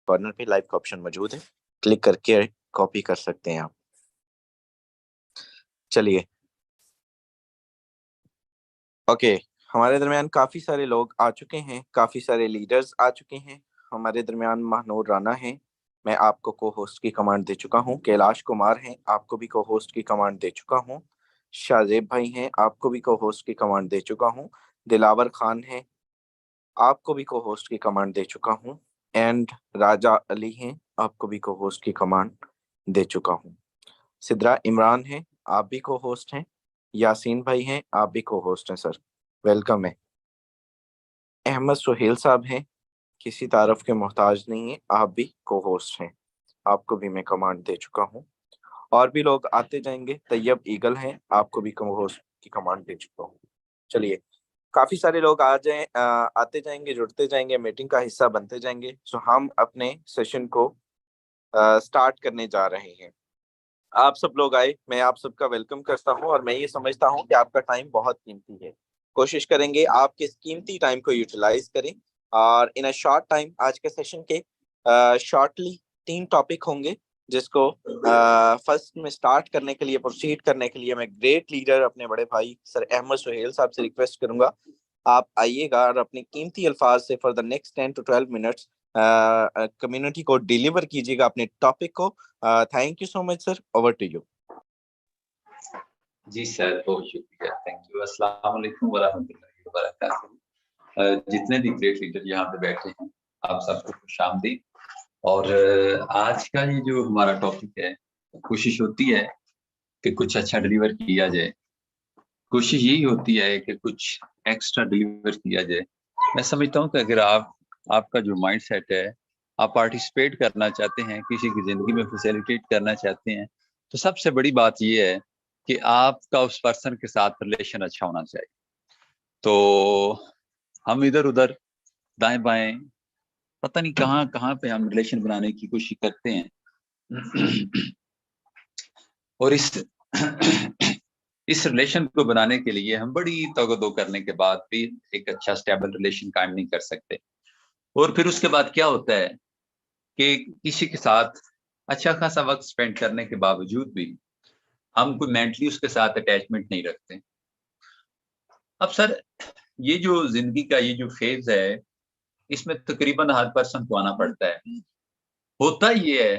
Corner पे live का option मौजूद है, क्लिक करके कॉपी कर सकते हैं आप। चलिए ओके, हमारे दरमियान काफी सारे लोग आ चुके हैं, काफी सारे लीडर्स आ चुके हैं। हमारे दरमियान महानूर राना है, मैं आपको को होस्ट की कमांड दे चुका हूँ। कैलाश कुमार हैं, आपको भी को होस्ट की कमांड दे चुका हूँ। शाहजेब भाई हैं, आपको भी को होस्ट की कमांड दे चुका हूँ। दिलावर खान हैं, आपको भी को होस्ट की कमांड दे चुका हूँ। एंड राजा अली हैं, आपको भी को होस्ट की कमांड दे चुका हूँ। सिद्रा इमरान हैं, आप भी को होस्ट हैं। यासीन भाई हैं, आप भी को होस्ट हैं सर, वेलकम है। अहमद सुहेल साहब हैं, किसी तारफ के मोहताज नहीं है, आप भी को होस्ट हैं, आपको भी मैं कमांड दे चुका हूँ। और भी लोग आते जाएंगे। तैयब ईगल हैं, आपको भी को होस्ट की कमांड दे चुका हूँ। चलिए, काफी सारे लोग आते जाएंगे, जुड़ते जाएंगे, मीटिंग का हिस्सा बनते जाएंगे। सो हम अपने सेशन को स्टार्ट करने जा रहे हैं। आप सब लोग आए, मैं आप सबका वेलकम करता हूं, और मैं ये समझता हूं कि आपका टाइम बहुत कीमती है। कोशिश करेंगे आप किस कीमती टाइम को यूटिलाइज करें, और इन अ शॉर्ट टाइम आज के सेशन के शॉर्टली 3 टॉपिक होंगे, जिसको फर्स्ट में स्टार्ट करने के लिए, प्रोसीड करने के लिए, मैं ग्रेट लीडर अपने बड़े भाई सर अहमद सुहेल साहब से रिक्वेस्ट करूंगा, आप आइएगा और अपने कीमती अल्फाज से for the next 10 to 12 minutes community को डिलीवर कीजिएगा अपने टॉपिक को। Thank you so much sir, over to you. जी सर, बहुत शुक्रिया, थैंक यू। अस्सलाम वालेकुम वरहमतुल्लाहि वबरकातुहू। जितने भी ग्रेट लीडर यहाँ पे बैठे हैं, आप सबको खुशामदीद। और आज का ये जो हमारा टॉपिक है, कोशिश होती है कि कुछ अच्छा डिलीवर किया जाए, कोशिश यही होती है कि कुछ एक्स्ट्रा डिलीवर किया जाए। मैं समझता हूँ कि अगर आपका जो माइंड सेट है, आप पार्टिसिपेट करना चाहते हैं, किसी की ज़िंदगी में फैसिलिटेट करना चाहते हैं, तो सबसे बड़ी बात ये है कि आपका उस पर्सन के साथ रिलेशन अच्छा होना चाहिए। तो हम इधर-उधर, दाएँ-बाएँ, पता नहीं कहाँ-कहाँ पे हम रिलेशन बनाने की कोशिश करते हैं। और इस रिलेशन को बनाने के लिए हम बड़ी तगदो करने के बाद भी एक अच्छा स्टेबल रिलेशन कायम नहीं कर सकते। और फिर उसके बाद क्या होता है कि किसी के साथ अच्छा खासा वक्त स्पेंड करने के बावजूद भी हम कोई मेंटली उसके साथ अटैचमेंट नहीं रखते। अब सर, ये जो जिंदगी का ये जो फेज है, इसमें तकरीबन हर पर्सन को आना पड़ता है। होता ये है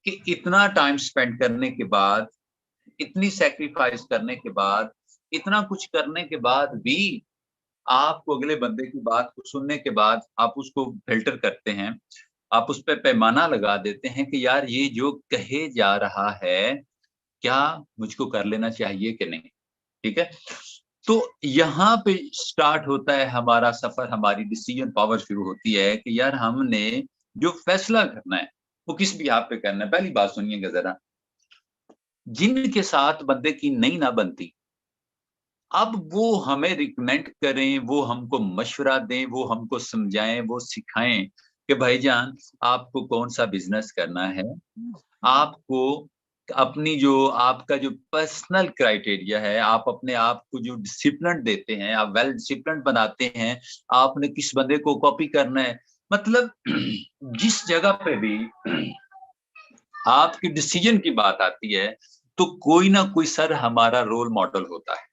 कि इतना टाइम स्पेंड करने के बाद, इतनी सैक्रिफाइस करने के बाद, इतना कुछ करने के बाद भी आपको अगले बंदे की बात को सुनने के बाद आप उसको फ़िल्टर करते हैं, आप उस पे पैमाना लगा देते हैं कि यार ये जो कहे जा रहा है, क्या मुझको कर लेना चाहिए कि नहीं? ठीक है? तो यहाँ पे स्टार्ट होता है हमारा सफ़र, हमारी डिसीज़न पावर शुरू होती है कि यार हमने जो फैसला करना है, वो किस बिहाफ़ पे करना है। पहली बात सुनिएगा ज़रा, जिनके साथ बंदे की नहीं ना बनती, अब वो हमें रिकमेंड करें, वो हमको मशवरा दें, वो हमको समझाएँ, वो सिखाएँ कि भाईजान आपको कौन-सा बिज़नेस करना है। आपको अपनी जो आपका जो पर्सनल क्राइटेरिया है, आप अपने आप को जो डिसिप्लिन देते हैं, आप वेल डिसिप्लिन्ड बनाते हैं, आपने किस बंदे को कॉपी करना है। मतलब जिस जगह पे भी आपकी डिसीज़न की बात आती है, तो कोई ना कोई सर हमारा रोल मॉडल होता है।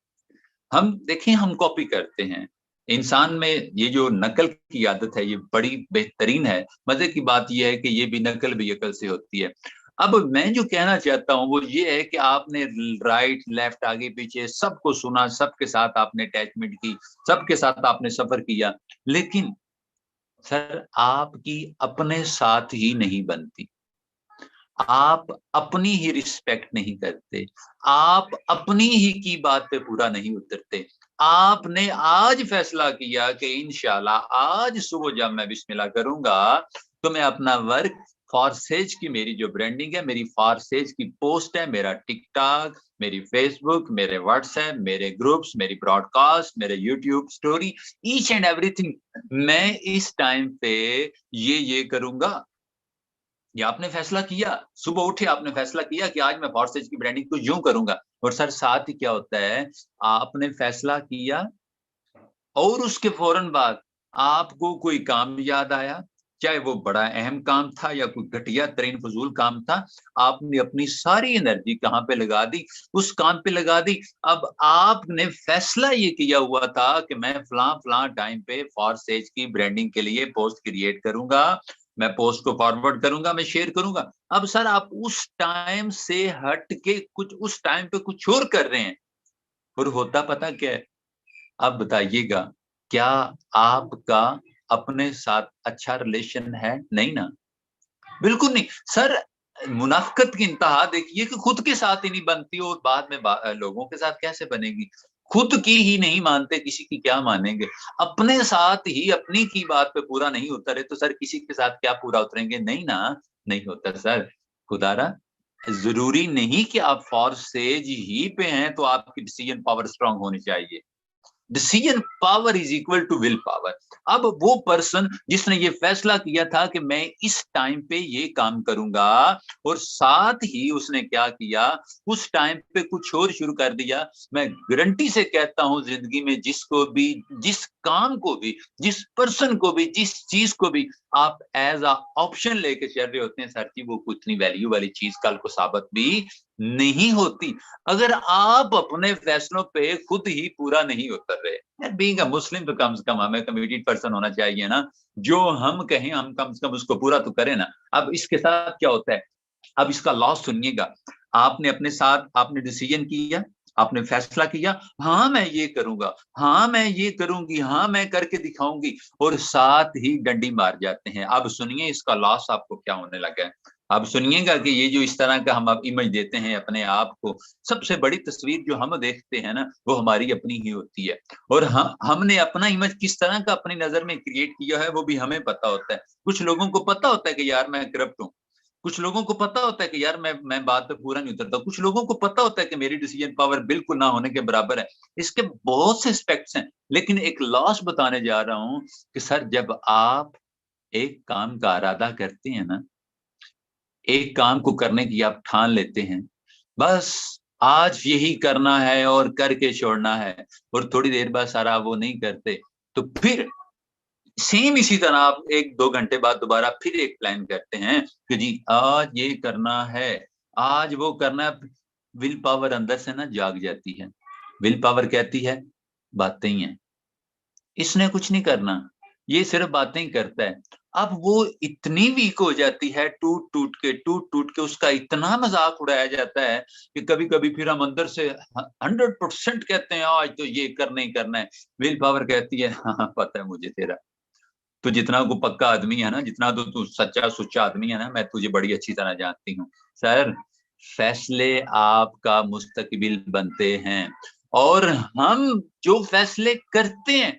हम देखें, हम कॉपी करते हैं। इंसान में ये जो नकल की आदत है, ये बड़ी बेहतरीन है। मज़े की बात ये है कि ये भी नकल भी अकल से होती है। अब मैं जो कहना चाहता हूँ वो ये है कि आपने राइट, लेफ्ट, आगे-पीछे सबको सुना, सबके साथ आपने अटैचमेंट की, सबके साथ आपने सफ़र किया, लेकिन सर आपकी अपने साथ ही नहीं बनती। आप अपनी ही रिस्पेक्ट नहीं करते, आप अपनी ही की बात पे पूरा नहीं उतरते। आपने आज फैसला किया कि इंशाल्लाह आज सुबह जब मैं बिस्मिल्लाह करूँगा, तो मैं अपना वर्क फॉरसेज की मेरी जो ब्रांडिंग है, मेरी फॉरसेज की पोस्ट है, मेरा टिकटॉक, मेरी फेसबुक, मेरे व्हाट्सएप, मेरे ग्रुप्स, मेरी ब्रॉडकास्ट, मेरे YouTube story, each and everything मैं इस टाइम पे ये करूँगा। ये आपने फैसला किया, सुबह उठे आपने फैसला किया कि आज मैं फॉरसेज की ब्रांडिंग को यूँ करूँगा, और सर साथ ही क्या होता है, आपने फैसला किया और उसके फ़ौरन बाद आपको कोई काम याद आया, चाहे वो बड़ा अहम काम था या कोई घटिया तरीन फजूल काम था, आपने अपनी सारी एनर्जी कहाँ पे लगा दी? उस काम पे लगा दी। अब आपने फैसला ये किया हुआ था कि मैं फलां फलां टाइम पे फॉर सेज की ब्रांडिंग के लिए पोस्ट क्रिएट करूंगा, मैं पोस्ट को फॉरवर्ड करूंगा, मैं शेयर करूंगा। अब सर आप उस टाइम से हट के कुछ उस टाइम पे कुछ और कर रहे हैं, और होता पता क्या है? अब बताइएगा, क्या आपका अपने साथ अच्छा रिलेशन है? नहीं ना, बिल्कुल नहीं। सर मुनाफ़िकत की इंतहा देखिए कि खुद के साथ ही नहीं बनती और बाद में लोगों के साथ कैसे बनेगी? खुद की ही नहीं मानते, किसी की क्या मानेंगे? अपने साथ ही अपनी की बात पे पूरा नहीं उतरे तो सर किसी के साथ क्या पूरा उतरेंगे? नहीं ना, नहीं होता सर। खुदारा ज़रूरी नहीं कि आप फॉरसेज ही पे हैं तो आपकी डिसीजन पावर स्ट्रांग होनी चाहिए। Decision power is equal to will power. अब वो पर्सन जिसने ये फैसला किया था कि मैं इस टाइम पे ये काम करूंगा, और साथ ही उसने क्या किया, उस टाइम पे कुछ और शुरू कर दिया। मैं गारंटी से कहता हूं जिंदगी में जिसको भी, जिस काम को भी, जिस पर्सन को भी, जिस चीज को भी आप एज अ ऑप्शन लेके चल रहे होते हैं सर जी, वो इतनी वैल्यू वाली चीज कल को साबित भी नहीं होती अगर आप अपने फैसलों पे खुद ही पूरा नहीं उतर रहे। यार बीइंग अ मुस्लिम तो कम से कम हमें कमिटेड पर्सन होना चाहिए ना, जो हम कहें हम कम से कम उसको पूरा तो करें ना। अब इसके साथ क्या होता है, अब इसका लॉस सुनिएगा। आपने अपने साथ आपने डिसीजन किया, आपने फैसला किया, हाँ मैं ये करूंगा, हाँ मैं ये करूंगी, हाँ मैं करके दिखाऊंगी, और साथ ही डंडी मार जाते हैं। अब सुनिए इसका लॉस आपको क्या होने लगा है। अब सुनिएगा कि ये जो इस तरह का हम अब इमेज देते हैं अपने आप को, सबसे बड़ी तस्वीर जो हम देखते हैं ना वो हमारी अपनी ही होती है, और हमने अपना इमेज किस तरह का अपनी नजर में क्रिएट किया है वो भी हमें पता होता है। कुछ लोगों को पता होता है कि यार मैं करप्ट हूँ, कुछ लोगों को पता होता है कि यार मैं बात पे पूरा नहीं उतरता, कुछ लोगों को पता होता है कि मेरी डिसीजन पावर बिल्कुल ना होने के बराबर है। इसके बहुत से एस्पेक्ट्स हैं, लेकिन एक लॉस बताने जा रहा हूं कि सर जब आप एक काम का इरादा करते हैं ना, एक काम को करने की आप ठान लेते हैं, बस आज यही करना है और करके छोड़ना है, और थोड़ी देर बाद सारा वो नहीं करते, तो फिर सेम इसी तरह आप 1-2 घंटे बाद दोबारा फिर एक प्लान करते हैं कि जी आज ये करना है, आज वो करना है। विल पावर अंदर से ना जाग जाती है। विल पावर कहती है बातें ही हैं, इसने कुछ नहीं करना, ये सिर्फ बातें ही करता है। अब वो इतनी वीक हो जाती है, टूट-टूट के उसका इतना मज़ाक उड़ाया जाता है कि कभी-कभी फिर हम अंदर से 100% कहते हैं आज तो ये करना ही करना है। विल पावर कहती है हाँ, हाँ, पता है मुझे तेरा। तू जितना को पक्का आदमी है ना, जितना तो तू सच्चा सुच्चा आदमी है ना, मैं तुझे बड़ी अच्छी तरह जानती हूँ। सर, फैसले आपका मुस्तकबिल बनते हैं, और हम जो फैसले करते हैं,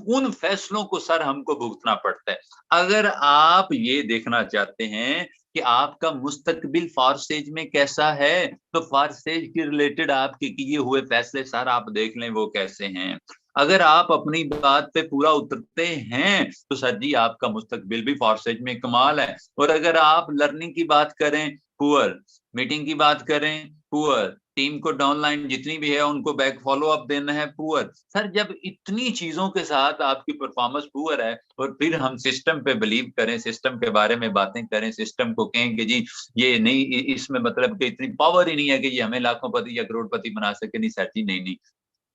उन फैसलों को सर हमको भुगतना पड़ता है। अगर आप ये देखना चाहते हैं कि आपका मुस्तकबिल फ़ॉरसेज में कैसा है, तो फ़ॉरसेज के रिलेटेड आपके किए हुए फैसले सर आप देख लें वो कैसे हैं। अगर आप अपनी बात पे पूरा उतरते हैं तो सर जी आपका मुस्तकबिल भी फॉरसेज में कमाल है। और अगर आप लर्निंग की बात करें, पुअर, मीटिंग की बात करें, पुअर, टीम को डाउनलाइन जितनी भी है उनको बैक फॉलो अप देना है, पुअर। सर जब इतनी चीजों के साथ आपकी परफॉर्मेंस पुअर है, और फिर हम सिस्टम पे बिलीव करें, सिस्टम के बारे में बातें करें, सिस्टम को कहें कि जी ये नहीं, इसमें मतलब कि इतनी पावर ही नहीं है कि ये हमें लाखोंपति या करोड़पति बना सके, नहीं सर जी, नहीं नहीं,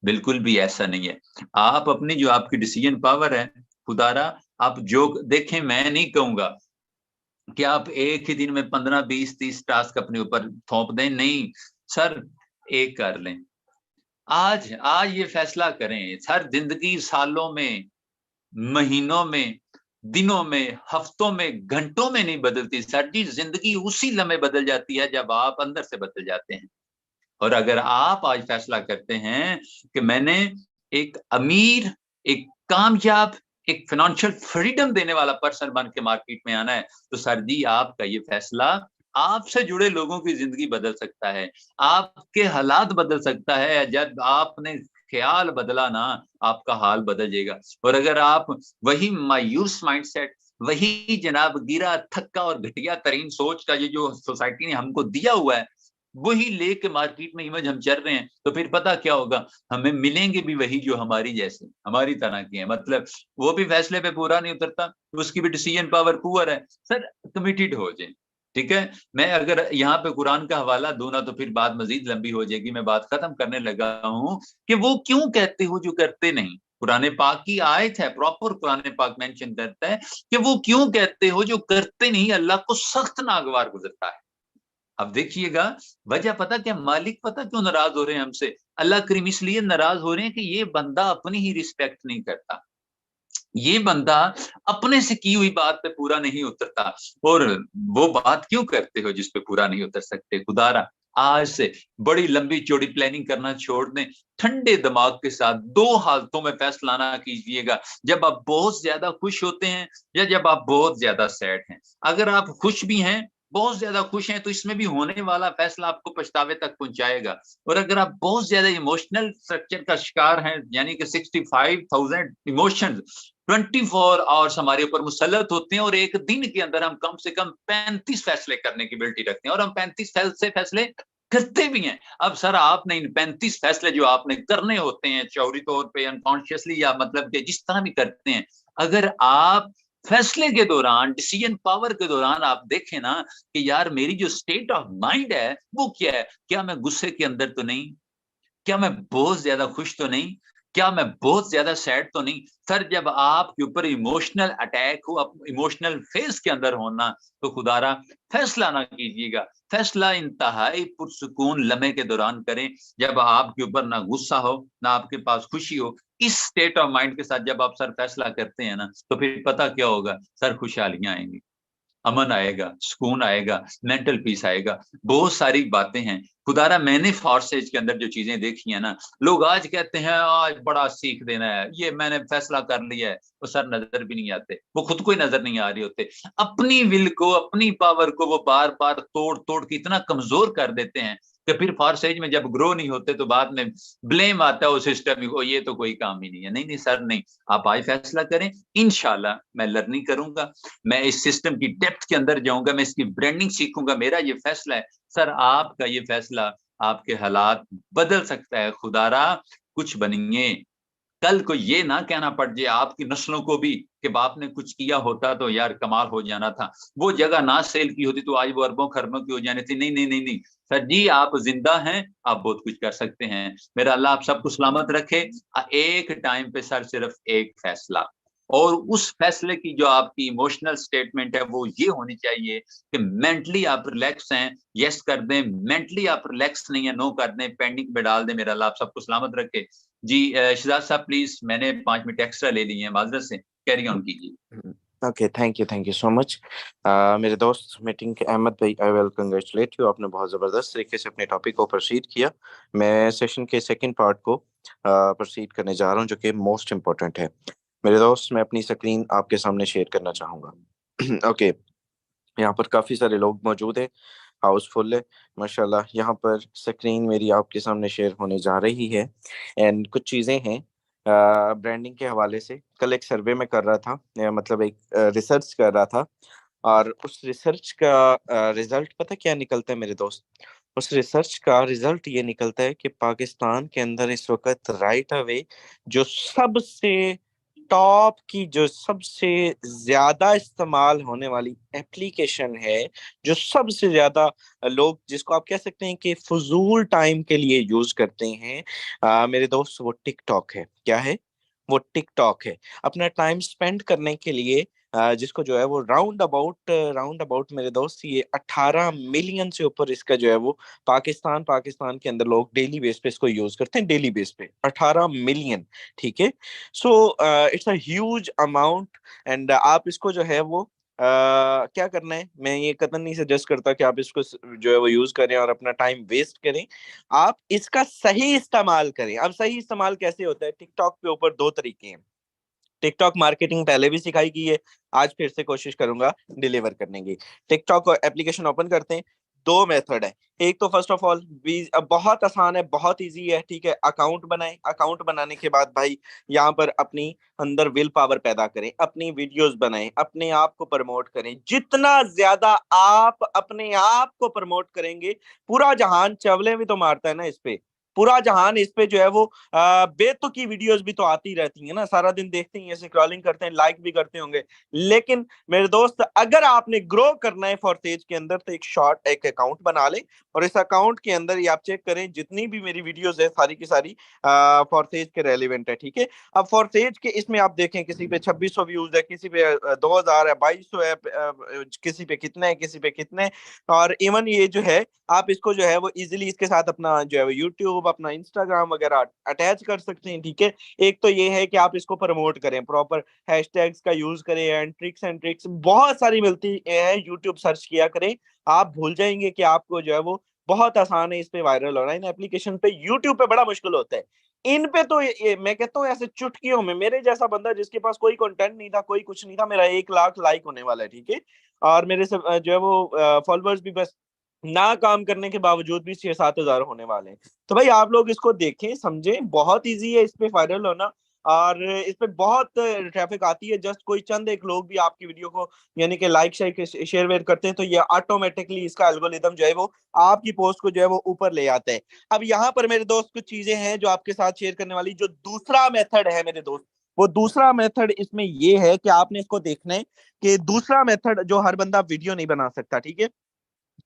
बिल्कुल भी ऐसा नहीं है। आप अपनी जो आपकी डिसीजन पावर है, खुदारा आप जो देखें, मैं नहीं कहूंगा कि आप एक ही दिन में 15, 20, 30 टास्क अपने ऊपर थोप दें, नहीं सर, एक कर लें। आज आज ये फैसला करें सर, जिंदगी सालों में, महीनों में, दिनों में, हफ्तों में, घंटों में नहीं बदलती सर जी, जिंदगी उसी लम्हे बदल जाती है जब आप अंदर से बदल जाते हैं। और अगर आप आज फैसला करते हैं कि मैंने एक अमीर, एक कामयाब, एक फाइनेंशियल फ्रीडम देने वाला पर्सन बन के मार्केट में आना है, तो सर जी आपका ये फैसला आपसे जुड़े लोगों की जिंदगी बदल सकता है, आपके हालात बदल सकता है। जब आपने ख्याल बदला ना, आपका हाल बदल जाएगा। और अगर आप वही मायूस माइंडसेट, वही जनाब गिरा थक्का और घटिया तरीन सोच का ये जो सोसाइटी ने हमको दिया हुआ है, वही लेके मार्केट में इमेज हम चल रहे हैं, तो फिर पता क्या होगा, हमें मिलेंगे भी वही जो हमारी जैसे, हमारी तरह के हैं। मतलब वो भी फैसले पे पूरा नहीं उतरता, उसकी भी डिसीजन पावर पुअर है। सर कमिटेड हो जाए, ठीक है। मैं अगर यहाँ पे कुरान का हवाला दूं ना, तो फिर बात मजीद लंबी हो जाएगी। मैं बात खत्म करने लगा हूँ कि वो क्यों कहते हो जो करते नहीं। कुरान पाक की आयत है, प्रॉपर कुरान पाक मेंशन करता है कि वो क्यों कहते हो जो करते नहीं, अल्लाह को सख्त नागवार गुजरता है। अब देखिएगा, वजह पता क्या, मालिक पता क्यों नाराज हो रहे हैं हमसे, अल्लाह करीम इसलिए नाराज हो रहे हैं कि ये बंदा अपनी ही रिस्पेक्ट नहीं करता, ये बंदा अपने से की हुई बात पे पूरा नहीं उतरता। और वो बात क्यों करते हो जिस पे पूरा नहीं उतर सकते। खुदारा आज से बड़ी लंबी चौड़ी प्लानिंग करना छोड़ दें, ठंडे दिमाग के साथ दो हालतों में फैसला ना कीजिएगा, जब आप बहुत ज्यादा खुश होते हैं या जब आप बहुत ज्यादा सैड हैं। अगर आप खुश भी हैं, बहुत ज्यादा खुश हैं, तो इसमें भी होने वाला फैसला आपको पछतावे तक पहुंचाएगा। और अगर आप बहुत ज्यादा इमोशनल स्ट्रक्चर का शिकार हैं, यानी कि 65,000 इमोशंस 24 आवर्स हमारे ऊपर मुसल्लत होते हैं, और एक दिन के अंदर हम कम से कम 35 फैसले करने की एबिलिटी रखते हैं, और हम 35 फैसले करते भी हैं। अब सर आपने इन 35 फैसले जो आपने करने होते हैं, शऊरी तौर पे, अनकॉन्शियसली, या मतलब कि जिस तरह भी करते हैं, अगर आप फैसले के दौरान, डिसीजन पावर के दौरान आप देखें ना कि यार मेरी जो स्टेट ऑफ माइंड है वो क्या है, क्या मैं गुस्से के अंदर तो नहीं, क्या मैं बहुत ज्यादा खुश तो नहीं, क्या मैं बहुत ज्यादा सैड तो नहीं। सर जब आपके ऊपर इमोशनल अटैक हो, इमोशनल फेज के अंदर होना, तो खुदारा फैसला ना कीजिएगा, फैसला इंतहाई पुरसुकून लम्हे के दौरान करें, जब आपके ऊपर ना गुस्सा हो ना आपके पास खुशी हो। इस स्टेट ऑफ माइंड के साथ जब आप सर फैसला करते हैं ना, तो फिर पता क्या होगा सर, खुशहालियां आएंगी, अमन आएगा, सुकून आएगा, मेंटल पीस आएगा, बहुत सारी बातें हैं। खुदारा मैंने फॉर्सेज के अंदर जो चीजें देखी है ना, लोग आज कहते हैं आज बड़ा सीख देना है, ये मैंने फैसला कर लिया है, वो सर नजर भी नहीं आते, वो खुद को ही नजर नहीं आ रही होते। अपनी विल को, अपनी पावर को वो बार बार तोड़ तोड़ के इतना कमजोर कर देते हैं कि फिर फॉर्सेज में जब ग्रो नहीं होते तो बाद में ब्लेम आता है उस सिस्टम को, ये तो कोई काम ही नहीं है। नहीं नहीं सर नहीं, आप आज फैसला करें, इंशाल्लाह मैं लर्निंग करूंगा, मैं इस सिस्टम की डेप्थ के अंदर जाऊंगा, मैं इसकी ब्रांडिंग सीखूंगा, मेरा ये फैसला है। सर आपका ये फैसला आपके हालात बदल सकता है। खुदारा कुछ बनिए, कल को ये ना कहना पड़ जाए आपकी नस्लों को भी कि बाप ने कुछ किया होता तो यार कमाल हो जाना था, वो जगह ना सेल की होती तो आज वो अरबों खरबों की हो जानी थी। नहीं नहीं नहीं नहीं सर जी, आप जिंदा हैं, आप बहुत कुछ कर सकते हैं। मेरा अल्लाह आप सबको सलामत रखे। एक टाइम पे सर सिर्फ एक फैसला, और उस फैसले की जो आपकी इमोशनल स्टेटमेंट है वो ये होनी चाहिए कि मेंटली आप रिलैक्स हैं, यस कर दें, मेंटली आप रिलैक्स नहीं है, नो कर दें, पेंडिंग में डाल दें। मेरा अल्लाह आप सबको सलामत रखे। जी शहजाद साहब प्लीज, मैंने 5 मिनट एक्स्ट्रा ले लिए हैं, माजरत से, कैरी ऑन कीजिए। Okay, thank you so much. मेरे दोस्त मीटिंग के अहमद भाई, आई विल कंग्रेचुलेट यू, आपने बहुत ज़बरदस्त तरीके से अपने टॉपिक को प्रोसीड किया। मैं सेशन के सेकंड पार्ट को प्रोसीड करने जा रहा हूं, जो कि मोस्ट इम्पोर्टेंट है। मेरे दोस्त, मैं अपनी स्क्रीन आपके सामने शेयर करना चाहूँगा। ओके, यहाँ पर काफ़ी सारे लोग मौजूद हैं, हाउसफुल है माशाल्लाह। यहाँ पर स्क्रीन मेरी आपके सामने शेयर होने जा रही है, एंड कुछ चीज़ें हैं ब्रांडिंग के हवाले से। कल एक सर्वे में कर रहा था, मतलब एक रिसर्च कर रहा था, और उस रिसर्च का रिजल्ट पता क्या निकलता है मेरे दोस्त? उस रिसर्च का रिजल्ट ये निकलता है कि पाकिस्तान के अंदर इस वक्त राइट अवे जो सबसे टॉप की, जो सबसे ज्यादा इस्तेमाल होने वाली एप्लीकेशन है, जो सबसे ज्यादा लोग जिसको आप कह सकते हैं कि फजूल टाइम के लिए यूज करते हैं, मेरे दोस्त, वो टिकटॉक है। क्या है? वो टिकटॉक है। अपना टाइम स्पेंड करने के लिए जिसको जो है वो राउंड अबाउट मेरे दोस्त, ये 18 मिलियन से ऊपर इसका जो है वो पाकिस्तान के अंदर लोग डेली बेस पे इसको यूज करते हैं, डेली बेस पे 18 मिलियन। ठीक है, so it's a huge amount. And आप इसको जो है वो क्या करना है, मैं ये कतई नहीं सजेस्ट करता कि आप इसको जो है वो यूज करें और अपना टाइम वेस्ट करें। आप इसका सही इस्तेमाल करें। अब सही इस्तेमाल कैसे होता है? टिकटॉक पे ऊपर दो तरीके हैं। टिकटॉक मार्केटिंग पहले भी सिखाई गई है, आज फिर से कोशिश करूंगा डिलीवर करने की। टिकटॉक एप्लीकेशन ओपन करते हैं, दो मेथड है। एक तो फर्स्ट ऑफ ऑल बहुत आसान है, बहुत इजी है, ठीक है। अकाउंट बनाएं, अकाउंट बनाने के बाद भाई यहाँ पर अपनी अंदर विल पावर पैदा करें, अपनी वीडियोस बनाएं, अपने आप को प्रमोट करें। जितना ज्यादा आप अपने आप को प्रमोट करेंगे, पूरा जहान चवले भी तो मारता है ना इस पे, पूरा जहान इस पे जो है वो बेतुकी वीडियोस भी तो आती रहती है ना, सारा दिन देखते ही ऐसे स्क्रॉलिंग करते हैं, लाइक भी करते होंगे। लेकिन मेरे दोस्त, अगर आपने ग्रो करना है फॉरसेज के अंदर, तो एक अकाउंट बना ले, और इस अकाउंट के अंदर ये आप चेक करें, जितनी भी मेरी वीडियोस है सारी की सारी फॉरसेज के रेलिवेंट है, ठीक है। अब फॉरसेज के इसमें आप देखें, किसी पे 2600 व्यूज है, किसी पे 2000 है, 2200 है, किसी पे कितने है, किसी पे कितने। और इवन ये जो है, आप इसको जो है वो इजिली इसके साथ अपना जो है वो यूट्यूब, अपना इंस्टाग्राम वगैरह अटैच कर सकते हैं, ठीक है। एक तो ये है कि आप इसको प्रमोट करें, प्रॉपर हैशटैग्स का यूज करें, एंड ट्रिक्स बहुत सारी मिलती है, यूट्यूब सर्च किया करें। आप भूल जाएंगे कि आपको जो है वो बहुत आसान है इस पे वायरल होना। इन एप्लीकेशन पे, यूट्यूब पे बड़ा मुश्किल होता है। इन पे तो मैं कहता हूँ ऐसे चुटकियों में, मेरे जैसा बंदा जिसके पास कोई कंटेंट नहीं था, कोई कुछ नहीं था, मेरा 1 लाख लाइक होने वाला है, ठीक है। और मेरे से जो है वो फॉलोअर्स भी बस ना काम करने के बावजूद भी 6-7 हजार होने वाले हैं। तो भाई आप लोग इसको देखें, समझें, बहुत इजी है इस पे वायरल होना। और इस पे बहुत ट्रैफिक आती है, जस्ट कोई चंद एक लोग भी आपकी वीडियो को यानी कि लाइक शेयर वेयर करते हैं, तो ये ऑटोमेटिकली इसका एल्गोरिदम जो है वो आपकी पोस्ट को जो है वो ऊपर ले आता है। अब यहाँ पर मेरे दोस्त कुछ चीजें हैं जो आपके साथ शेयर करने वाली। जो दूसरा मेथड है मेरे दोस्त, वो दूसरा मेथड इसमें ये है कि आपने इसको देखना है कि दूसरा मेथड जो हर बंदा वीडियो नहीं बना सकता, ठीक है।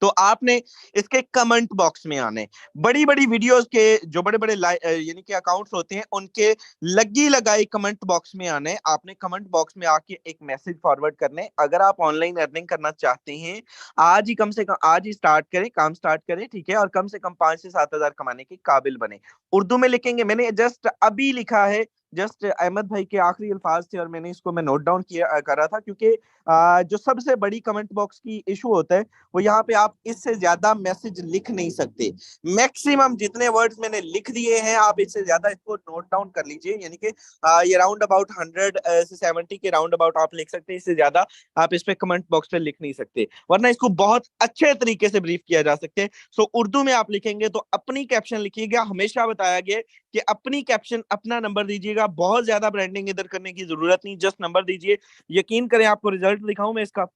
तो आपने इसके कमेंट बॉक्स में आने, बड़ी बड़ी वीडियोस के जो बड़े बड़े यानी कि अकाउंट्स होते हैं, उनके लगी लगाई कमेंट बॉक्स में आने। आपने कमेंट बॉक्स में आके एक मैसेज फॉरवर्ड करने, अगर आप ऑनलाइन अर्निंग करना चाहते हैं, आज ही कम से कम आज ही स्टार्ट करें, काम स्टार्ट करें, ठीक है। और कम से कम 5 से 7 हजार कमाने के काबिल बने। उर्दू में लिखेंगे, मैंने जस्ट अभी लिखा है, जस्ट अहमद भाई के आखिरी अल्फाज थे और मैंने इसको मैं नोट डाउन किया कर रहा था, क्योंकि जो सबसे बड़ी कमेंट बॉक्स की इशू होता है वो यहाँ पे आप इससे ज्यादा मैसेज लिख नहीं सकते। मैक्सिमम जितने वर्ड्स मैंने लिख दिए हैं, आप इससे ज्यादा इसको नोट डाउन कर लीजिए, यानी कि ये राउंड अबाउट 100 से 70 के राउंड अबाउट आप लिख सकते हैं, इससे ज्यादा आप इस पे कमेंट बॉक्स पे लिख नहीं सकते, वरना इसको बहुत अच्छे तरीके से ब्रीफ किया जा सकते हैं। सो उर्दू में आप लिखेंगे तो अपनी कैप्शन लिखिएगा, हमेशा बताया गया कि अपनी कैप्शन अपना नंबर दीजिएगा, बहुत ज्यादा ब्रांडिंग इधर करने की जरूरत नहीं, जस्ट नंबर दीजिए। यकीन करें, आपको रिजल्ट दिखाऊं मैं इसका,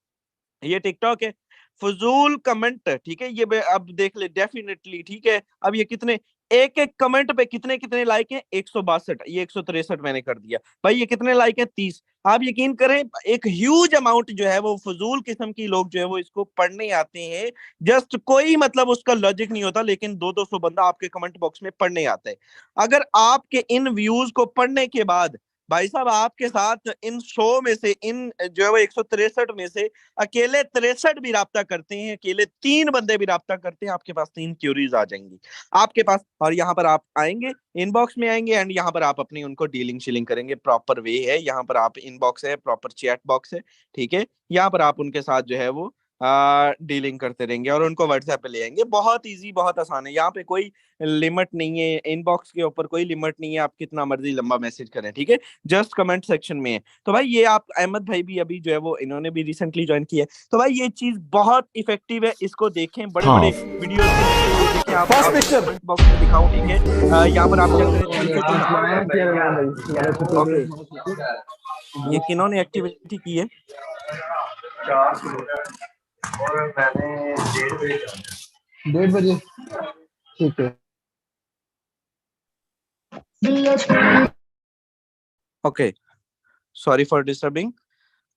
ये टिकटॉक है, फजूल कमेंट, ठीक है, ये अब देख ले डेफिनेटली, ठीक है। अब ये कितने, एक एक कमेंट पे कितने कितने लाइक हैं, 162, ये 163 मैंने कर दिया भाई, ये कितने लाइक हैं, 30। आप यकीन करें, एक ह्यूज अमाउंट जो है वो फजूल किस्म की लोग जो है वो इसको पढ़ने आते हैं। जस्ट कोई मतलब उसका लॉजिक नहीं होता, लेकिन 200-200 बंदा आपके कमेंट बॉक्स में पढ़ने आता है। अगर आपके इन व्यूज को पढ़ने के बाद भाई साहब आपके साथ इन 100 में से, इन जो है वो 163 में से अकेले 63 भी राब्ता करते हैं, अकेले 3 बंदे भी राब्ता करते हैं, आपके पास 3 क्यूरीज आ जाएंगी आपके पास। और यहाँ पर आप आएंगे, इनबॉक्स में आएंगे, एंड यहाँ पर आप अपनी उनको डीलिंग शीलिंग करेंगे। प्रॉपर वे है, यहाँ पर आप इनबॉक्स है, प्रॉपर चैट बॉक्स है, ठीक है। यहाँ पर आप उनके साथ जो है वो डीलिंग करते रहेंगे और उनको व्हाट्सएप पे ले आएंगे। बहुत इजी, बहुत आसान है, यहाँ पे कोई लिमिट नहीं है, इनबॉक्स के ऊपर कोई लिमिट नहीं है, आप कितना मर्जी लंबा मैसेज करें, ठीक है। जस्ट कमेंट सेक्शन में है। तो भाई ये आप, अहमद भाई भी अभी जो है वो इन्होंने भी रिसेंटली ज्वाइन किया है, तो भाई ये चीज बहुत इफेक्टिव है, इसको देखें, बड़े बड़े वीडियोस के नीचे ये देखें, आप कमेंट बॉक्स में दिखाऊं, ठीक है। यहाँ पर आप चेक करें, ओके, ये किन्होंने एक्टिविटी की है, और मैंने 1:30 ठीक है। Okay, sorry for disturbing.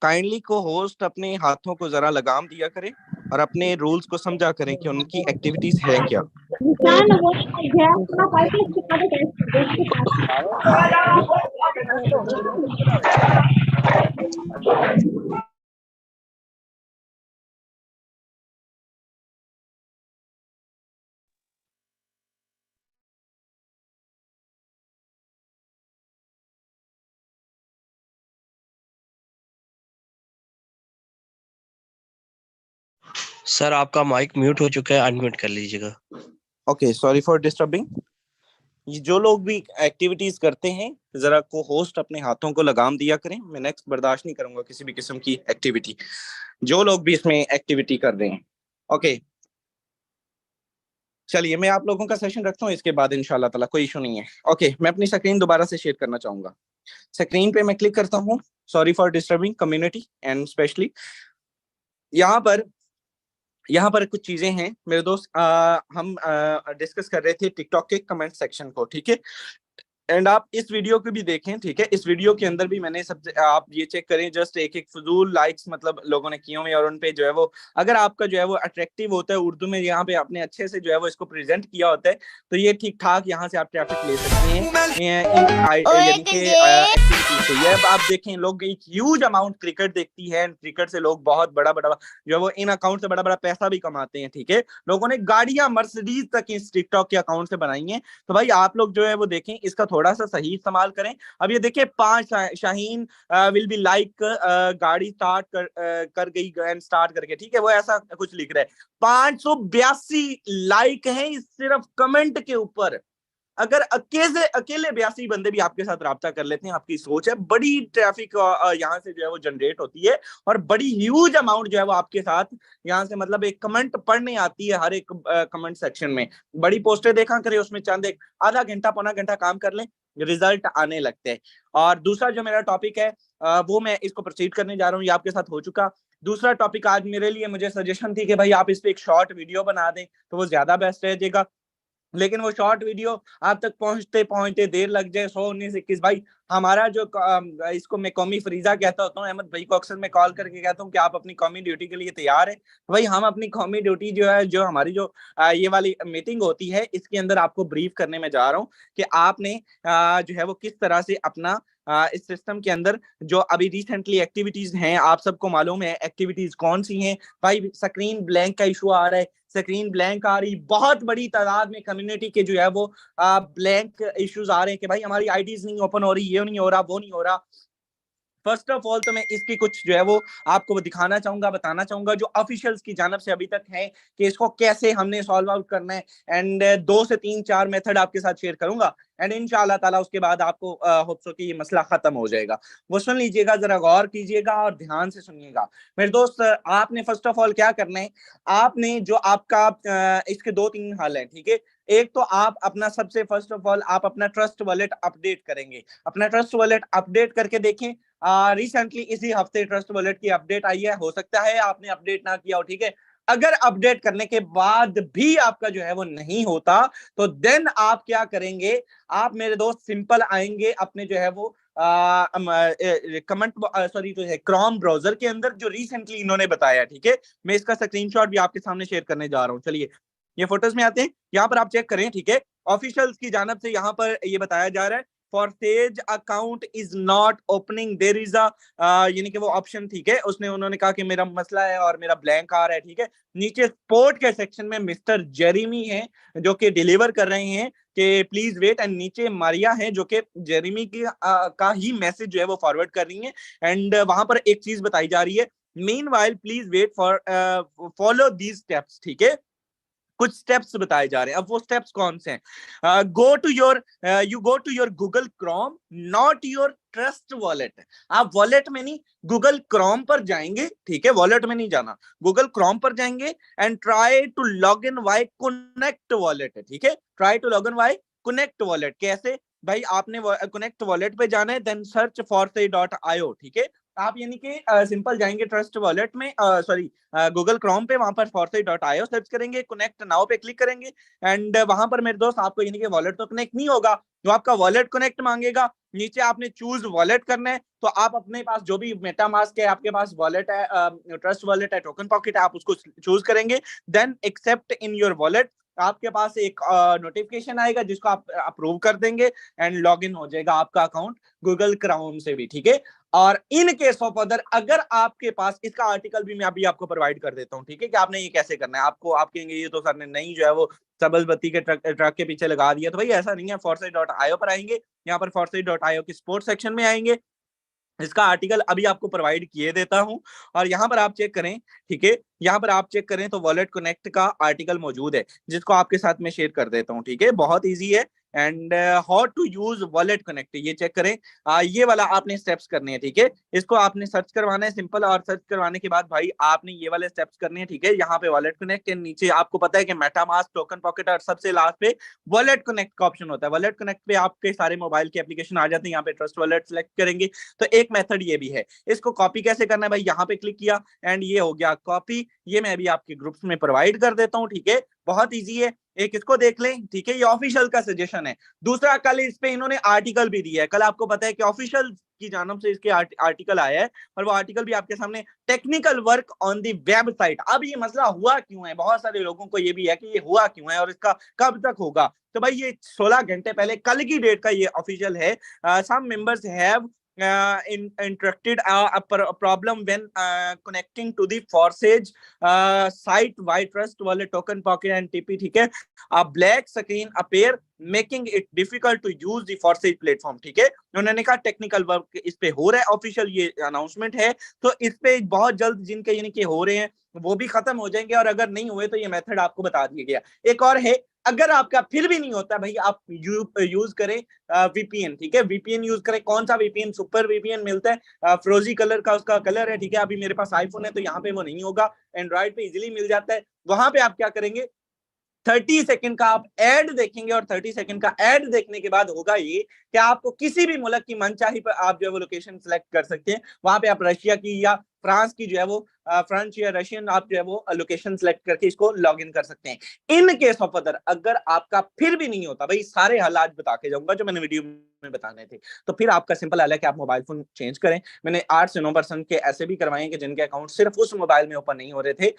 Kindly को होस्ट अपने हाथों को जरा लगाम दिया करें और अपने रूल्स को समझा करें कि उनकी एक्टिविटीज हैं क्या। सर आपका माइक म्यूट हो चुका है, अनम्यूट कर लीजिएगा। Okay, sorry for disturbing. ये जो लोग भी एक्टिविटीज करते हैं, जरा को होस्ट अपने हाथों को लगाम दिया करें। मैं नेक्स्ट बर्दाश्त नहीं करूंगा किसी भी किस्म की एक्टिविटी, जो लोग भी इसमें एक्टिविटी कर रहे हैं। ओके, चलिए मैं आप लोगों का सेशन रखता हूँ, इसके बाद इंशाल्लाह ताला कोई इशू नहीं है। ओके, मैं अपनी स्क्रीन दोबारा से शेयर करना चाहूंगा। स्क्रीन पे मैं क्लिक करता हूँ। Sorry for disturbing community and specially यहाँ पर कुछ चीजें हैं मेरे दोस्त। हम डिस्कस कर रहे थे टिकटॉक के कमेंट सेक्शन को, ठीक है। एंड आप इस वीडियो को भी देखें, ठीक है। इस वीडियो के अंदर भी मैंने सबसे, आप ये चेक करें, जस्ट एक एक फजूल लाइक्स मतलब लोगों ने किए हुए, और उन पे जो है वो, अगर आपका जो है वो अट्रैक्टिव होता है, उर्दू में यहाँ पे आपने अच्छे से जो है वो इसको प्रेजेंट किया होता है, तो ये ठीक ठाक यहाँ से आप ट्रैफिक ले सकते हैं यानी कि एक्टिविटी से। ये अब आप देखें, लोग एक ह्यूज अमाउंट क्रिकेट देखती है, क्रिकेट से लोग बहुत बड़ा बड़ा जो है वो इन अकाउंट से बड़ा बड़ा पैसा भी कमाते हैं, ठीक है। लोगों ने गाड़ियां मर्सिडीज तक इस टिकटॉक के अकाउंट से बनाई हैं। तो भाई आप लोग जो है वो देखें, इसका थोड़ा सा सही इस्तेमाल करें। अब ये देखिए, 5 शाहीन विल बी लाइक गाड़ी स्टार्ट कर गई एंड स्टार्ट करके, ठीक है, वो ऐसा कुछ लिख रहा है। 582 लाइक हैं सिर्फ कमेंट के ऊपर। अगर अकेले 82 बंदे भी आपके साथ राब्ता कर लेते हैं, आपकी सोच है, बड़ी ट्रैफिक यहाँ से जो है वो जनरेट होती है, और बड़ी ह्यूज अमाउंट जो है वो आपके साथ यहाँ से, मतलब एक कमेंट पढ़ने आती है हर एक कमेंट सेक्शन में। बड़ी पोस्टें देखा करें, उसमें चंद एक आधा घंटा पौना घंटा काम कर लें, रिजल्ट आने लगते हैं। और दूसरा जो मेरा टॉपिक है वो मैं इसको प्रोसीड करने जा रहा हूँ, ये आपके साथ हो चुका। दूसरा टॉपिक आज मेरे लिए, मुझे सजेशन थी कि भाई आप इस पे एक शॉर्ट वीडियो बना दें तो वो ज्यादा बेस्ट रह जाएगा। लेकिन वो शॉर्ट वीडियो आप तक पहुंचते पहुंचते देर लग जाए, 100 19 21 भाई। हमारा जो इसको मैं कौमी फरीजा कहता होता हूँ, अहमद भाई को अक्सर मैं कॉल करके कहता हूँ कि आप अपनी कौमी ड्यूटी के लिए तैयार है। तो भाई हम अपनी कौमी ड्यूटी जो है, जो हमारी जो ये वाली मीटिंग होती है, इसके अंदर आपको ब्रीफ करने में जा रहा हूँ कि आपने जो है वो किस तरह से अपना इस सिस्टम के अंदर जो अभी रिसेंटली एक्टिविटीज हैं, आप सबको मालूम है एक्टिविटीज कौन सी हैं। भाई स्क्रीन ब्लैंक का इशू आ रहा है, स्क्रीन ब्लैंक आ रही, बहुत बड़ी तादाद में कम्युनिटी के जो है वो ब्लैंक इश्यूज आ रहे हैं कि भाई हमारी आईडीज नहीं ओपन हो रही, ये नहीं हो रहा, वो नहीं हो रहा। फर्स्ट ऑफ ऑल तो मैं इसकी कुछ जो है वो आपको दिखाना चाहूंगा, बताना चाहूंगा जो ऑफिशियल्स की जानब से अभी तक है कि इसको कैसे हमने सॉल्व आउट करना है। एंड 2 से 3 4 मेथड आपके साथ शेयर करूंगा, एंड इंशाल्लाह ताला उसके बाद आपको होप्स हो कि ये मसला खत्म हो जाएगा। वो सुन लीजिएगा, जरा गौर कीजिएगा और ध्यान से सुनिएगा मेरे दोस्त। आपने फर्स्ट ऑफ ऑल क्या करना है, आपने जो आपका इसके 2-3 हल है, ठीक है। एक तो आप अपना सबसे फर्स्ट ऑफ ऑल आप अपना ट्रस्ट वॉलेट अपडेट करेंगे। अपना ट्रस्ट वॉलेट अपडेट करके देखें, रिसेंटली इसी हफ्ते ट्रस्ट वॉलेट की अपडेट आई है, हो सकता है आपने अपडेट ना किया हो, ठीक है। अगर अपडेट करने के बाद भी आपका जो है वो नहीं होता, तो देन आप क्या करेंगे, आप मेरे दोस्त सिंपल आएंगे अपने जो है वो कमेंट सॉरी जो है क्रोम ब्राउजर के अंदर, जो रिसेंटली इन्होंने बताया, ठीक है। मैं इसका स्क्रीनशॉट भी आपके सामने शेयर करने जा रहा हूँ। चलिए ये फोटोज में आते हैं, यहाँ पर आप चेक करें, ठीक है। ऑफिशियल्स की जानब से यहाँ पर ये बताया जा रहा है, for says account is not opening, there is a यानी कि वो ऑप्शन, ठीक है। उसने उन्होंने कहा कि मेरा मसला है और मेरा ब्लैंक आ रहा है, ठीक है। नीचे स्पोर्ट के सेक्शन में मिस्टर जेरेमी है जो कि डिलीवर कर रहे हैं कि प्लीज वेट, एंड नीचे मारिया है जो कि जेरेमी की का ही मैसेज जो है वो फॉरवर्ड कर रही है। एंड वहां पर एक चीज बताई जा रही है, meanwhile please wait for follow these steps, ठीक है। कुछ स्टेप्स बताए जा रहे हैं। अब वो स्टेप्स कौन से हैं, go to your Google Chrome, not your Trust Wallet. आप वॉलेट में नहीं, गूगल क्रोम पर जाएंगे, ठीक है। वॉलेट में नहीं जाना, गूगल क्रोम पर जाएंगे and try to log in via connect wallet है, ठीक है। Try to log in via connect wallet कैसे, भाई आपने कनेक्ट वॉलेट पे जाना है, देन सर्च forsay.io, ठीक है। आप यानी कि सिंपल जाएंगे ट्रस्ट वॉलेट में, सॉरी गूगल क्रोम पे, वहां पर forsay.io सर्च करेंगे, कनेक्ट नाउ पे क्लिक करेंगे, एंड वहां पर मेरे दोस्त आपको यानी कि वॉलेट तो कनेक्ट नहीं होगा, जो आपका वॉलेट कनेक्ट मांगेगा। नीचे आपने चूज वॉलेट करना है, तो आप अपने पास जो भी मेटामास्क है, आपके पास वॉलेट है, ट्रस्ट वॉलेट है, टोकन पॉकेट है, आप उसको चूज करेंगे, then accept in your wallet. आपके पास एक नोटिफिकेशन आएगा जिसको आप अप्रूव कर देंगे, एंड लॉग इन हो जाएगा आपका अकाउंट गूगल क्रोम से भी, ठीक है। और इन केस ऑफ अदर, अगर आपके पास, इसका आर्टिकल भी मैं अभी आपको प्रोवाइड कर देता हूँ, ठीक है, कि आपने ये कैसे करना है। आपको आप कहेंगे ये तो सर ने नहीं जो है वो सब्ज बत्ती के ट्रक के पीछे लगा दिया, तो भाई ऐसा नहीं है। forsay.io पर आएंगे, यहाँ पर forsay.io के स्पोर्ट सेक्शन में आएंगे, इसका आर्टिकल अभी आपको प्रोवाइड किए देता हूं, और यहाँ पर आप चेक करें, ठीक है। यहाँ पर आप चेक करें तो वॉलेट कनेक्ट का आर्टिकल मौजूद है, जिसको आपके साथ में शेयर कर देता हूँ, ठीक है। बहुत इजी है, and how to use wallet connect, ये चेक करें। ये वाला आपने स्टेप्स करने हैं, ठीक है। इसको आपने सर्च करवाना है सिंपल, और सर्च करवाने के बाद भाई आपने ये वाले स्टेप्स करने हैं, ठीक है। यहाँ पे वॉलेट कनेक्ट के नीचे आपको पता है कि मेटामास्क, टोकन पॉकेट और सबसे लास्ट पे वॉलेट कनेक्ट का ऑप्शन होता है। वॉलेट कनेक्ट पे आपके सारे मोबाइल के एप्लीकेशन आ जाते हैं। यहाँ पे ट्रस्ट वॉलेट सेलेक्ट करेंगे तो एक मेथड ये भी है। इसको कॉपी कैसे करना है भाई, यहाँ पे क्लिक किया एंड ये हो गया कॉपी। ये मैं अभी आपके ग्रुप्स में प्रोवाइड कर देता हूँ, ठीक है। बहुत इजी है, एक इसको देख लें, ठीक है। ये ऑफिशियल का सजेशन है। दूसरा, कल इस पे इन्होंने आर्टिकल भी दिया है। कल आपको पता है कि ऑफिशियल की जानब से इसके आर्टिकल आया है, और वो आर्टिकल भी आपके सामने, technical work on the website. अब ये मसला हुआ क्यों है, बहुत सारे लोगों को ये भी है कि ये हुआ क्यों है और इसका कब तक होगा। तो भाई ये 16 घंटे पहले, कल की डेट का ये ऑफिशियल है। Some members have interacted a problem when connecting to the Forsage site by Trust Wallet, Token Pocket and TP, ठीक है। A black screen appear making it difficult to use the Forsage platform, ठीक है। उन्होंने कहा technical work इस पे हो रहा है, ऑफिशियल ये अनाउंसमेंट है। तो इस पे बहुत जल्द जिनके यानी कि हो रहे हैं वो भी खत्म हो जाएंगे, और अगर नहीं हुए तो ये मेथड आपको बता दिया गया। एक और है, अगर आपका फिर भी नहीं होता भाई, आप यूज करें वीपीएन, ठीक है। वीपीएन यूज करें। कौन सा वीपीएन? सुपर वीपीएन मिलता है, फ्रोजी कलर का उसका कलर है, ठीक है। अभी मेरे पास आईफोन है तो यहाँ पे वो नहीं होगा, एंड्रॉइड पे इजीली मिल जाता है। वहां पे आप क्या करेंगे, 30 सेकंड का आप एड देखेंगे, और 30 सेकंड का एड देखने के बाद होगा ये कि आपको किसी भी मुल्क की मनचाही पर आप जो है वो लोकेशन सेलेक्ट कर सकते हैं। वहां पे आप रशिया की या फ्रांस की जो है वो फ्रेंच या रशियन आप जो है वो लोकेशन सेलेक्ट करके इसको लॉग इन कर सकते हैं। इन केस ऑफ अदर, अगर आपका फिर भी नहीं होता, भाई सारे हालात बता के जाऊंगा जो मैंने वीडियो में बताने थे, तो फिर आपका सिंपल हाल है कि आप मोबाइल फोन चेंज करें। मैंने 8 से 9% के ऐसे भी करवाए हैं कि जिनके अकाउंट सिर्फ उस मोबाइल में ओपन नहीं हो रहे थे।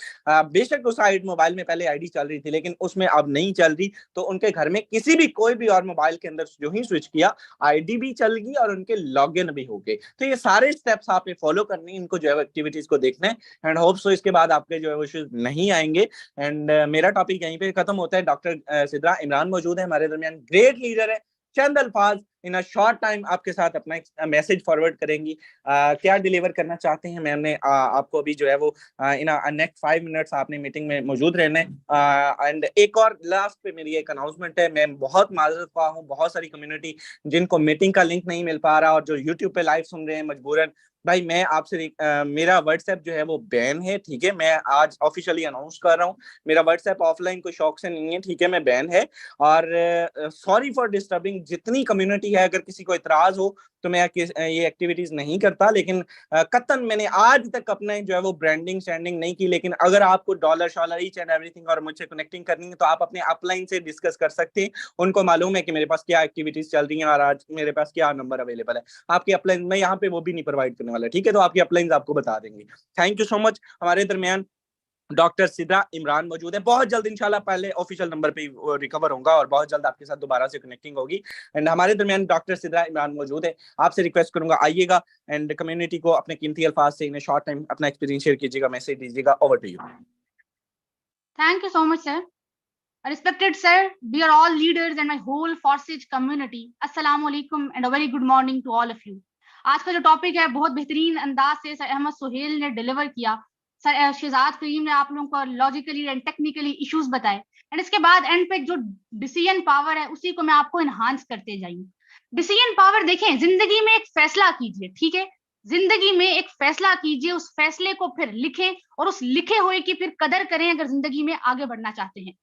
बेशक उस मोबाइल में पहले आईडी चल रही थी, लेकिन उसमें अब नहीं चल रही, तो उनके घर में किसी भी कोई भी और मोबाइल के अंदर जो ही स्विच किया, आईडी भी चल गई और उनके लॉग इन भी हो गए। तो ये सारे स्टेप्स आपने फॉलो करनी, इनको जो है एक्टिविटीज को देखना है, एंड होप सो इसके बाद आपके जो है वो इश्यूज नहीं आएंगे। एंड मेरा टॉपिक यहीं पे खत्म होता है। डॉक्टर सिद्रा इमरान मौजूद है हमारे दरमियान, ग्रेट लीडर है। चंद अल्फाज इन अ शॉर्ट टाइम आपके साथ अपना मैसेज फॉरवर्ड करेंगी। क्या डिलीवर करना चाहते हैं मैंने आपको अभी जो है वो इन नेक्स्ट 5 मिनट्स आपने मीटिंग में मौजूद रहना है। एंड एक और लास्ट पे मेरी एक अनाउंसमेंट है। मैं बहुत माजरत ख्वाह हूँ, बहुत सारी कम्युनिटी जिनको मीटिंग का लिंक नहीं मिल पा रहा और जो यूट्यूब पे लाइव सुन रहे हैं मजबूरन, भाई मैं आपसे मेरा व्हाट्सएप जो है वो बैन है, ठीक है। मैं आज ऑफिशियली अनाउंस कर रहा हूँ, मेरा व्हाट्सएप ऑफलाइन कोई शौक से नहीं है, ठीक है, मैं बैन है। और सॉरी फॉर डिस्टर्बिंग जितनी कम्युनिटी है, अगर किसी को इतराज हो तो मैं ये एक्टिविटीज नहीं करता, लेकिन कतन मैंने आज तक अपना जो है वो ब्रांडिंग स्टैंडिंग नहीं की। लेकिन अगर आपको डॉलर शॉलर ईच एंड एवरीथिंग और मुझसे कनेक्टिंग करनी है तो आप अपने अपलाइन से डिस्कस कर सकते हैं। उनको मालूम है कि मेरे पास क्या एक्टिविटीज चल रही हैं और आज मेरे पास क्या नंबर अवेलेबल है। आपकी अपलाइन मैं यहाँ पे वो भी नहीं प्रोवाइड करने वाला, ठीक है। तो आपकी अपलाइन आपको बता देंगे। Thank you so much. हमारे दरमियान डॉक्टर सिद्रा इमरान मौजूद है। बहुत जल्द इंशाल्लाह पहले ऑफिशियल नंबर पे रिकवर होगा और बहुत जल्द आपके साथ दोबारा से कनेक्टिंग होगी। एंड हमारे दरमियान डॉक्टर सिद्रा इमरान मौजूद है। आपसे रिक्वेस्ट करूंगा आइएगा एंड कम्युनिटी को अपने कीमती अल्फाज से इन शॉर्ट टाइम अपना एक्सपीरियंस शेयर कीजिएगा, मैसेज दीजिएगा। Over to you. Thank you so much, sir. Respected sir, we are all leaders and my whole Forsage community. Assalamu alaikum and a very good morning to all of you. आज का जो topic है बहुत बेहतरीन अंदाज से sir Ahmad Suhail ने deliver किया। सर शहजाद करीम ने आप लोगों को लॉजिकली एंड टेक्निकली इश्यूज बताए, एंड इसके बाद एंड पे जो डिसीजन पावर है उसी को मैं आपको इनहांस करते जाऊंगी। डिसीजन पावर देखें, जिंदगी में एक फैसला कीजिए, ठीक है, जिंदगी में एक फैसला कीजिए, उस फैसले को फिर लिखें और उस लिखे हुए की फिर कदर करें अगर जिंदगी में आगे बढ़ना चाहते हैं।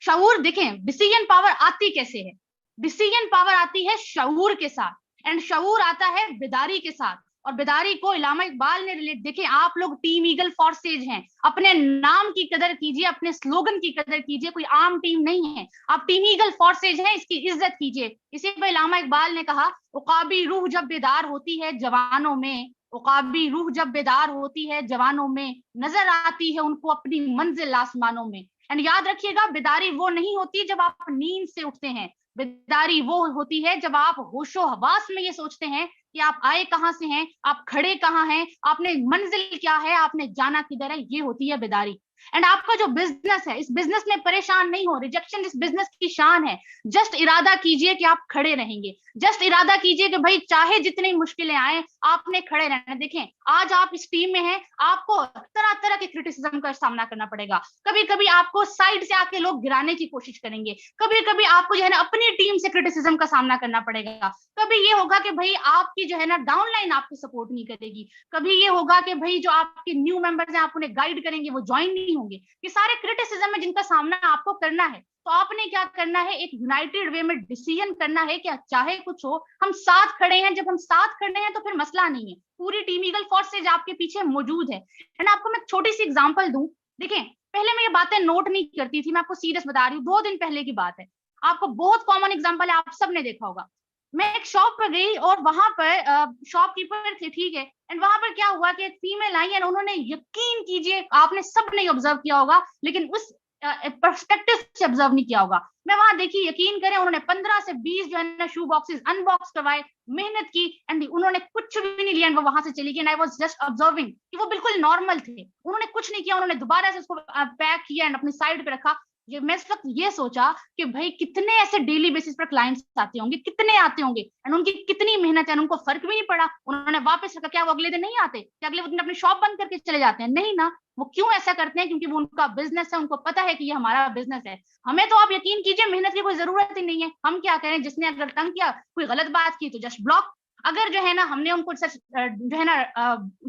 शऊर देखें, डिसीजन पावर आती कैसे है? डिसीजन पावर आती है शऊर के साथ, एंड शऊर आता है बेदारी के साथ, और बेदारी को इलामा इकबाल ने रिलेट। देखें, आप लोग टीम ईगल फॉर्सेज हैं, अपने नाम की कदर कीजिए, अपने स्लोगन की कदर कीजिए, कोई आम टीम नहीं है, आप टीम ईगल फॉर्सेज हैं, इसकी इज्जत कीजिए। इसी पर इलामा इकबाल ने कहा, उकाबी रूह जब बेदार होती है जवानों में, उकाबी रूह जब बेदार होती है जवानों में, नजर आती है उनको अपनी मंजिल आसमानों में। एंड याद रखिएगा, बेदारी वो नहीं होती जब आप नींद से उठते हैं, बेदारी वो होती है जब आप होशो हवास में ये सोचते हैं कि आप आए कहां से हैं, आप खड़े कहां हैं, आपने मंजिल क्या है, आपने जाना किधर है, ये होती है बेदारी। एंड आपका जो बिजनेस है, इस बिजनेस में परेशान नहीं हो, रिजेक्शन इस बिजनेस की शान है। जस्ट इरादा कीजिए कि आप खड़े रहेंगे, जस्ट इरादा कीजिए कि भाई चाहे जितनी मुश्किलें आए आपने खड़े रहना। देखें आज आप इस टीम में हैं, आपको तरह तरह के क्रिटिसिज्म का सामना करना पड़ेगा। कभी कभी आपको साइड से आके लोग गिराने की कोशिश करेंगे, कभी कभी आपको जो है ना अपनी टीम से क्रिटिसिज्म का सामना करना पड़ेगा, कभी ये होगा कि भाई आपकी जो है ना डाउनलाइन आपको सपोर्ट नहीं करेगी, कभी ये होगा कि भाई जो आपके न्यू मेंबर्स हैं आप उन्हें गाइड करेंगे वो ज्वाइन नहीं होंगे। ये सारे क्रिटिसिज्म है जिनका सामना आपको करना है। तो आपने क्या करना है, एक यूनाइटेड वे में डिसीजन करना है कि चाहे कुछ हो हम साथ खड़े हैं। जब हम साथ खड़े हैं तो फिर मसला नहीं है, पूरी टीम ईगल फोर्सेज आपके पीछे मौजूद है। एंड आपको मैं छोटी सी एग्जांपल दूं, देखें पहले मैं ये बातें नोट नहीं करती थी, मैं आपको सीरियस बता रही हूँ, 2 दिन पहले की बात है। आपको बहुत कॉमन एग्जांपल है, आप सबने देखा होगा। मैं एक शॉप पर गई और वहां पर शॉपकीपर थे, ठीक है, एंड वहां पर क्या हुआ कि एक फीमेल आई एंड उन्होंने, यकीन कीजिए आपने सबने ऑब्जर्व किया होगा लेकिन उस पर्सपेक्टिव से ऑब्जर्व नहीं किया होगा। मैं वहां देखी, यकीन करें उन्होंने 15 से 20 जो है ना शू बॉक्सेस अनबॉक्स करवाए, मेहनत की एंड उन्होंने कुछ भी नहीं लिया, वो वहां से चली गई। आई वाज जस्ट ऑब्जर्विंग कि वो बिल्कुल नॉर्मल थे, उन्होंने कुछ नहीं किया, उन्होंने दोबारा से उसको पैक किया एंड अपनी साइड पे रखा। ये मैं इस वक्त ये सोचा कि भाई कितने ऐसे डेली बेसिस पर क्लाइंट्स आते होंगे, कितने आते होंगे एंड उनकी कितनी मेहनत है, उनको फर्क भी नहीं पड़ा, उन्होंने वापस रखा। क्या वो अगले दिन नहीं आते, क्या अगले दिन अपनी शॉप बंद करके चले जाते हैं? नहीं ना। वो क्यों ऐसा करते हैं? क्योंकि वो उनका बिजनेस है, उनको पता है कि ये हमारा बिजनेस है। हमें तो आप यकीन कीजिए मेहनत की कोई जरूरत ही नहीं है। हम क्या करें, जिसने अगर तंग किया, कोई गलत बात की तो जस्ट ब्लॉक। अगर जो है ना हमने उनको सच जो है ना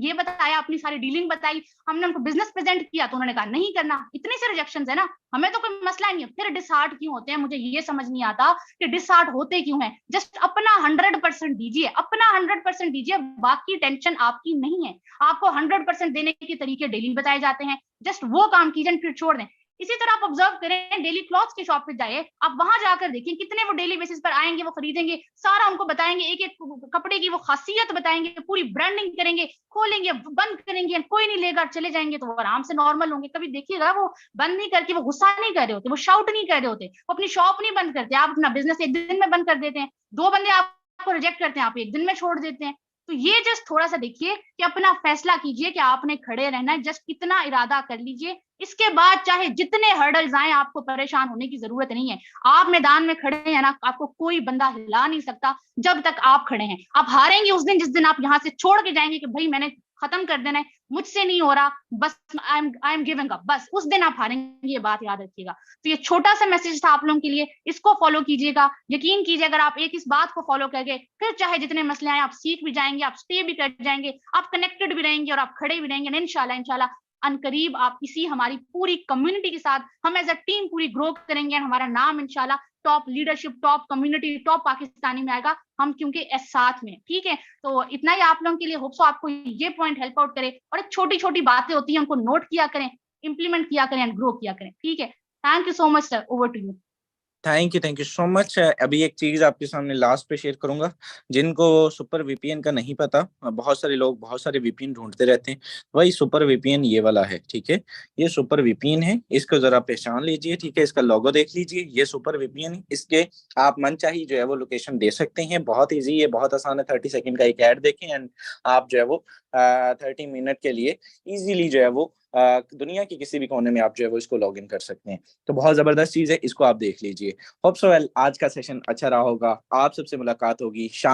ये बताया, अपनी सारी डीलिंग बताई, हमने उनको बिजनेस प्रेजेंट किया तो उन्होंने कहा नहीं करना। इतने से रिजेक्शंस है ना, हमें तो कोई मसला नहीं है। फिर डिसहार्ट क्यों होते हैं, मुझे ये समझ नहीं आता कि डिसहार्ट होते क्यों हैं। जस्ट अपना 100% दीजिए, अपना 100% दीजिए, बाकी टेंशन आपकी नहीं है। आपको 100% देने के तरीके डेली बताए जाते हैं, जस्ट वो काम कीजिए फिर छोड़ दें। इसी तरह आप ऑब्जर्व करें, डेली क्लॉथ्स की शॉप पे जाइए, आप वहां जाकर देखें कितने वो डेली बेसिस पर आएंगे, वो खरीदेंगे, सारा उनको बताएंगे, एक एक कपड़े की वो खासियत बताएंगे, पूरी ब्रांडिंग करेंगे, खोलेंगे, बंद करेंगे, कोई नहीं लेगा, चले जाएंगे तो वो आराम से नॉर्मल होंगे। कभी देखिएगा वो बंद नहीं करके, वो गुस्सा नहीं कर रहे होते, वो शाउट नहीं कर रहे होते, वो अपनी शॉप नहीं बंद करते। आप अपना बिजनेस एक दिन में बंद कर देते हैं, 2 बंदे आपको रिजेक्ट करते हैं, आप एक दिन में छोड़ देते हैं। तो ये जस्ट थोड़ा सा देखिए कि अपना फैसला कीजिए कि आपने खड़े रहना है, जस्ट इतना इरादा कर लीजिए। इसके बाद चाहे जितने हर्डल्स आए, आपको परेशान होने की जरूरत नहीं है। आप मैदान में खड़े हैं ना, आपको कोई बंदा हिला नहीं सकता जब तक आप खड़े हैं। आप हारेंगे उस दिन जिस दिन आप यहाँ से छोड़ के जाएंगे कि भाई मैंने खत्म कर देना है, मुझसे नहीं हो रहा, बस आई एम गिविंग अप, बस उस दिन आप हारेंगे, ये बात याद रखिएगा। तो ये छोटा सा मैसेज था आप लोगों के लिए, इसको फॉलो कीजिएगा। यकीन कीजिए अगर आप एक इस बात को फॉलो करके, फिर चाहे जितने मसले आए आप सीख भी जाएंगे, आप स्टे भी कर जाएंगे, आप कनेक्टेड भी रहेंगे और आप खड़े भी रहेंगे। इंशाल्लाह अनकरीब आप इसी हमारी पूरी कम्युनिटी के साथ हम एज अ टीम पूरी ग्रो करेंगे। हमारा नाम इंशाल्लाह top leadership, top community, top Pakistani में आएगा, हम क्योंकि साथ में, ठीक है। तो इतना ही आप लोगों के लिए, होप सो आपको ये पॉइंट हेल्प आउट करे। और एक छोटी छोटी बातें होती हैं, उनको नोट किया करें, इंप्लीमेंट किया करें एंड ग्रो किया करें, ठीक है। Thank you so much sir, over to you. Thank you so much. अभी एक चीज आपके सामने लास्ट पे शेयर करूंगा, जिनको सुपर वीपीएन का नहीं पता, बहुत सारे लोग बहुत सारे वीपीएन ढूंढते रहते हैं, वही सुपर वीपीएन ये वाला है, ठीक है। ये सुपर वीपीएन है, इसको जरा पहचान लीजिए, ठीक है। इसका लोगो देख लीजिए, ये सुपर वीपीएन है। इसके आप मनचाही जो है वो लोकेशन दे सकते हैं, बहुत ईजी है, बहुत आसान है। 30 सेकंड का एक ऐड देखें एंड आप जो है वो 30 मिनट के लिए इजीली जो है वो दुनिया के किसी भी कोने में आप जो है वो इसको लॉग इन कर सकते हैं। तो बहुत जबरदस्त चीज है, इसको आप देख लीजिए। होप सो वेल आज का सेशन अच्छा रहा होगा, आप सबसे मुलाकात होगी शाम